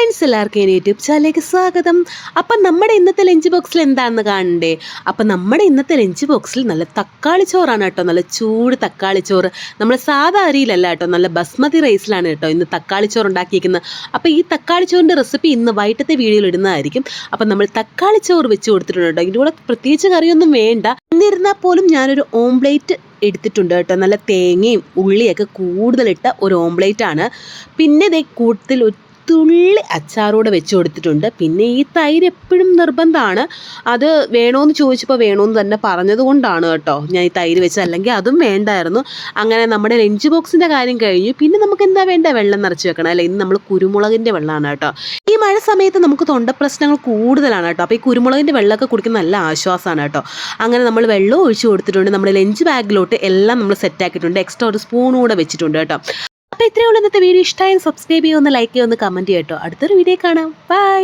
Friends എല്ലാവർക്കും എൻ്റെ YouTube ചാനലിലേക്ക് സ്വാഗതം. അപ്പം നമ്മുടെ ഇന്നത്തെ ലഞ്ച് ബോക്സിൽ എന്താണെന്ന് കാണണ്ടേ? അപ്പം നമ്മുടെ ഇന്നത്തെ ലഞ്ച് ബോക്സിൽ നല്ല തക്കാളി ചോറാണ് കേട്ടോ. നല്ല ചൂട് തക്കാളി ചോറ്. നമ്മൾ സാധാ അരിയിലല്ല കേട്ടോ, നല്ല ബസ്മതി റൈസിലാണ് കേട്ടോ ഇന്ന് തക്കാളി ചോറ് ഉണ്ടാക്കിയിരിക്കുന്നത്. അപ്പോൾ ഈ തക്കാളി ചോറിൻ്റെ റെസിപ്പി ഇന്ന് വൈകിട്ടത്തെ വീഡിയോയിൽ ഇടുന്നതായിരിക്കും. അപ്പം നമ്മൾ തക്കാളി ചോറ് വെച്ച് കൊടുത്തിട്ടുണ്ട് കേട്ടോ. ഇതിൻ്റെ കൂടെ പ്രത്യേകിച്ച് കറിയൊന്നും വേണ്ട. എന്നിരുന്നാൽ പോലും ഞാനൊരു ഓംപ്ലേറ്റ് എടുത്തിട്ടുണ്ട് കേട്ടോ. നല്ല തേങ്ങയും ഉള്ളിയൊക്കെ കൂടുതലിട്ട ഒരു ഓംപ്ലേറ്റ് ആണ്. പിന്നെ ഇതേ കൂട്ടത്തിൽ തുള്ളി അച്ചാറൂടെ വെച്ച് കൊടുത്തിട്ടുണ്ട്. പിന്നെ ഈ തൈര് എപ്പോഴും നിർബന്ധമാണ്. അത് വേണമെന്ന് ചോദിച്ചപ്പോൾ വേണമെന്ന് തന്നെ പറഞ്ഞത് കൊണ്ടാണ് കേട്ടോ ഞാൻ ഈ തൈര് വെച്ചത്, അല്ലെങ്കിൽ അതും വേണ്ടായിരുന്നു. അങ്ങനെ നമ്മുടെ ലഞ്ച് ബോക്സിൻ്റെ കാര്യം കഴിഞ്ഞു. പിന്നെ നമുക്ക് എന്താ വേണ്ട, വെള്ളം നിറച്ച് വെക്കണം അല്ലേ. ഇന്ന് നമ്മൾ കുരുമുളകിൻ്റെ വെള്ളമാണ് കേട്ടോ. ഈ മഴ സമയത്ത് നമുക്ക് തൊണ്ട പ്രശ്നങ്ങൾ കൂടുതലാണ് കേട്ടോ. അപ്പോൾ ഈ കുരുമുളകിൻ്റെ വെള്ളമൊക്കെ കുടിക്കുന്ന നല്ല ആശ്വാസമാണ് കേട്ടോ. അങ്ങനെ നമ്മൾ വെള്ളം ഒഴിച്ച് കൊടുത്തിട്ടുണ്ട്. നമ്മുടെ ലഞ്ച് ബാഗിലോട്ട് എല്ലാം നമ്മൾ സെറ്റാക്കിയിട്ടുണ്ട്. എക്സ്ട്രാ ഒരു സ്പൂണും കൂടെ വെച്ചിട്ടുണ്ട് കേട്ടോ. അപ്പോൾ ഇത്രയേ ഉള്ളൂ ഇന്നത്തെ വീഡിയോ. ഇഷ്ടമായി സബ്സ്ക്രൈബ് ചെയ്യുക, ഒന്ന് ലൈക്ക് ചെയ്യുക, ഒന്ന് കമൻറ്റ് ചെയ്യുക കേട്ടോ. അടുത്തൊരു വീഡിയോ കാണാം. ബൈ.